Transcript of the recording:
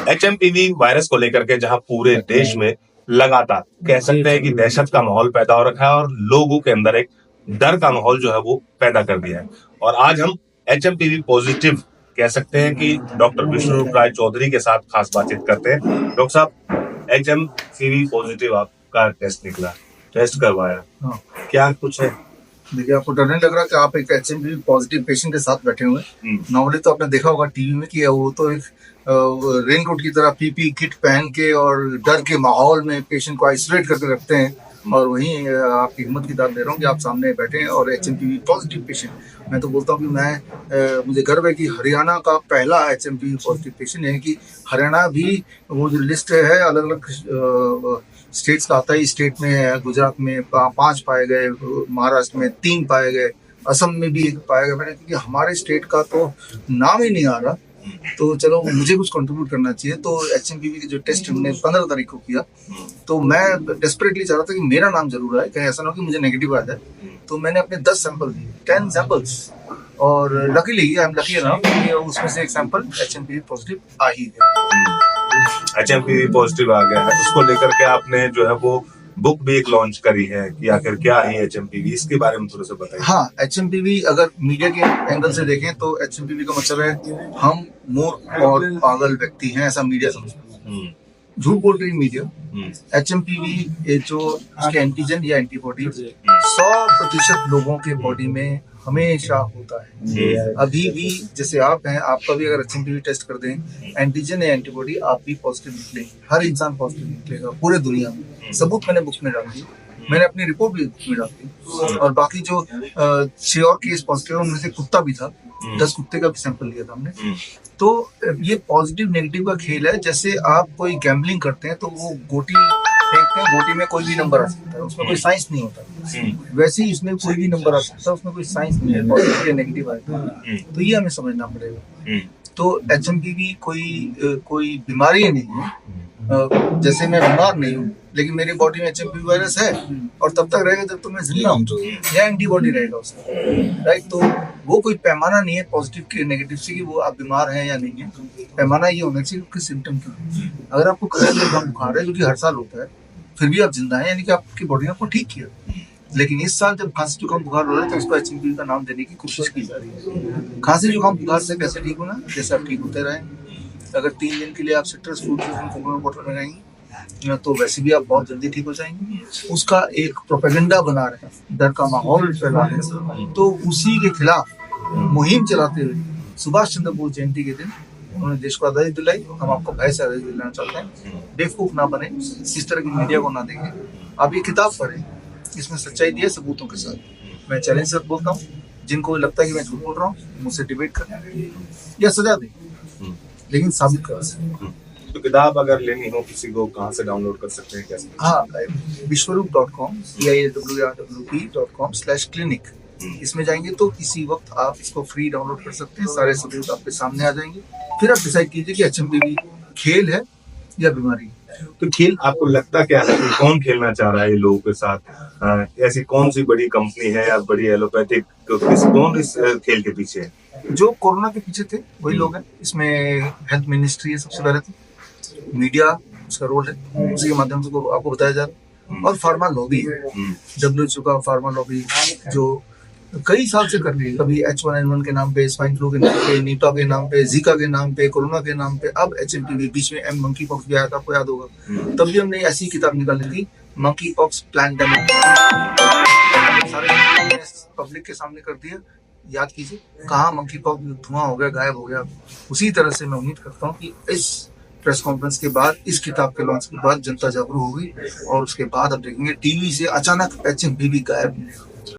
HMPV virus को लेकर के जहां पूरे देश में लगातार कह सकते हैं कि दहशत का माहौल पैदा हो रखा है और लोगों के अंदर एक डर का माहौल जो है वो पैदा कर दिया है। और आज हम एचएमपीवी पॉजिटिव कह सकते हैं कि डॉक्टर विष्णु राय चौधरी के साथ खास बातचीत करते हैं। डॉक्टर साहब, एचएमपीवी पॉजिटिव आपका टेस्ट निकला, टेस्ट करवाया, क्या कुछ है? देखिए, आपको डर नहीं लग रहा कि आप एक एचएमपी पॉजिटिव पेशेंट के साथ बैठे हुए हैं? नॉर्मली तो आपने देखा होगा टीवी में कि वो तो एक रेनकोट की तरह पीपी किट पहन के और डर के माहौल में पेशेंट को आइसोलेट करके रखते हैं, और वहीं आपकी हिम्मत की दाद दे रहा हूँ कि आप सामने बैठे हैं और एचएमपी पॉजिटिव पेशेंट। मैं तो बोलता हूँ कि मुझे गर्व है कि हरियाणा का पहला एचएमपी पॉजिटिव पेशेंट, यानी कि हरियाणा भी वो जो लिस्ट है अलग अलग स्टेट्स का आता है। स्टेट में गुजरात में 5 पाए गए, महाराष्ट्र में 3 पाए गए, असम में भी 1 पाया गया। मैंने क्योंकि हमारे स्टेट का तो नाम ही नहीं आ रहा, तो चलो मुझे कुछ कंट्रीब्यूट करना चाहिए। तो एचएमपीवी के जो टेस्ट हमने 15 तारीख को किया, तो मैं डेस्परेटली चाह रहा था कि मेरा नाम जरूर आए, कहीं ऐसा ना हो कि मुझे नेगेटिव आ जाए। तो मैंने अपने 10 सैंपल दिए, 10 सैंपल्स, और luckily I am lucky enough कि उसमें से एक सैंपल एचएमपीवी पॉजिटिव आ ही गया। एचएमपीवी पॉजिटिव आ गया है, उसको लेकर के आपने जो है वो बुक भी एक लॉन्च करी है कि आखिर क्या है एचएमपीवी, इसके बारे में थोड़ा सा बताइए। हाँ, एचएमपीवी अगर मीडिया के एंगल से देखें तो एचएमपीवी का मतलब है हम मूर्ख और पागल व्यक्ति हैं, ऐसा मीडिया समझता है। झूठ बोल रही मीडिया। एचएमपीवी जो इसके एंटीजन या एंटीबॉडी 100% लोगों के बॉडी में हमेशा होता है। अभी भी जैसे आप हैं, आपका भी अगर एचएमपीवी टेस्ट कर दें, एंटीजन या एंटीबॉडी आप भी पॉजिटिव निकलेंगे, हर इंसान पॉजिटिव निकलेगा पूरे दुनिया में। सबूत मैंने बुक में डाल दी, मैंने अपनी रिपोर्ट भी बुक में डाल दी, और बाकी जो 6 और केस पॉजिटिव उनमें से कुत्ता भी था, 10 कुत्ते का भी सैंपल लिया था हमने। तो ये पॉजिटिव नेगेटिव का खेल है। जैसे आप कोई गैम्बलिंग करते हैं तो वो गोटी फेंकते हैं, गोटी में कोई भी नंबर आ सकता है, उसमें कोई साइंस नहीं होता। वैसे ही इसमें कोई भी नंबर आ सकता है, उसमें कोई साइंस नहीं है, पॉजिटिव या नेगेटिव आएगा। तो ये हमें समझना पड़ेगा। तो एचएमपीवी कोई बीमारी नहीं है। जैसे मैं बीमार नहीं हूँ, लेकिन मेरी बॉडी में एचएमपी वायरस है, और तब तक रहेगा जब तक मैं जिंदा हूँ, या एंटीबॉडी रहेगा उसका, राइट। तो वो कोई पैमाना नहीं है पॉजिटिव के नेगेटिव से कि वो आप बीमार हैं या नहीं है। पैमाना ये होना चाहिए कि सिम्टम क्या है। अगर आपको खांसी जुकाम बुखार है, जो कि हर साल होता है, फिर भी आप जिंदा हैं, यानी कि आपकी बॉडी ने आपको ठीक किया। लेकिन इस साल जब खांसी जुकाम बुखार हो रहा है तो उसको एचएमपी का नाम देने की कोशिश की जा रही है। खांसी जुकाम बुखार से कैसे ठीक होना, जैसे आप ठीक होते रहें। अगर 3 दिन के लिए आप सिट्रस फ्रूट कोकोनट वाटर में रहेंगे तो वैसे भी आप बहुत जल्दी ठीक हो जाएंगे। उसका एक प्रोपेगेंडा बना रहे हैं, डर का माहौल फैला रहे हैं, तो उसी के खिलाफ मुहिम चलाते हुए सुभाष चंद्र बोस जयंती के दिन उन्होंने देश को आज़ादी दिलाई। हम आपको भय से आज़ादी दिलाना चाहते हैं। बेवकूफ ना बने, इस तरह की मीडिया को ना देखें। आप ये किताब पढ़ें, इसमें सच्चाई दी है सबूतों के साथ। मैं चैलेंज से बोलता हूँ, जिनको लगता है कि मैं झूठ बोल रहा हूँ, मुझसे डिबेट करें या सजा दें, लेकिन साबित कर। तो किताब अगर लेनी हो किसी को, कहाँ से डाउनलोड कर सकते हैं, कैसे? हाँ, विश्वरूप.com CISWRWP.com/clinic, इसमें जाएंगे तो किसी वक्त आप इसको फ्री डाउनलोड कर सकते हैं। सारे सबूत आपके सामने आ जाएंगे। फिर आप डिसाइड कीजिए कि एचएमपीवी खेल है या बीमारी। तो खेल आपको लगता क्या है कि कौन खेलना चाह रहा है लोगों के साथ? ऐसी कौन सी बड़ी कंपनी है या बड़ी एलोपैथिक, कौन इस खेल के पीछे है? जो कोरोना के पीछे थे वही लोग हैं। इसमें हेल्थ मिनिस्ट्री है सबसे पहले, तो मीडिया उसका रोल है, उसी के माध्यम से आपको बताया जा रहा है, और फार्मा लॉबी है, WHO का फार्मा लॉबी, जो कई साल से कर रही है। कभी H1N1 के नाम पे, स्वाइन फ्लू के नाम पे, नीपा के नाम पे, जीका के नाम पे, कोरोना के नाम पे, अब एचएमपीवी। बीच में मंकी पॉक्स भी आया था, आपको याद होगा। तब भी हमने ऐसी किताब निकाली थी, मंकी पॉक्स प्लैंडेमिक। सारे पब्लिक के सामने कर दिया। याद कीजिए, कहाँ मंकी पॉक्स धुआं हो गया, गायब हो गया। उसी तरह से मैं उम्मीद करता हूँ कि इस प्रेस कॉन्फ्रेंस के बाद, इस किताब के लॉन्च के बाद जनता जागरूक होगी, और उसके बाद अब देखेंगे टीवी से अचानक एचएमपीवी गायब नहीं होगा।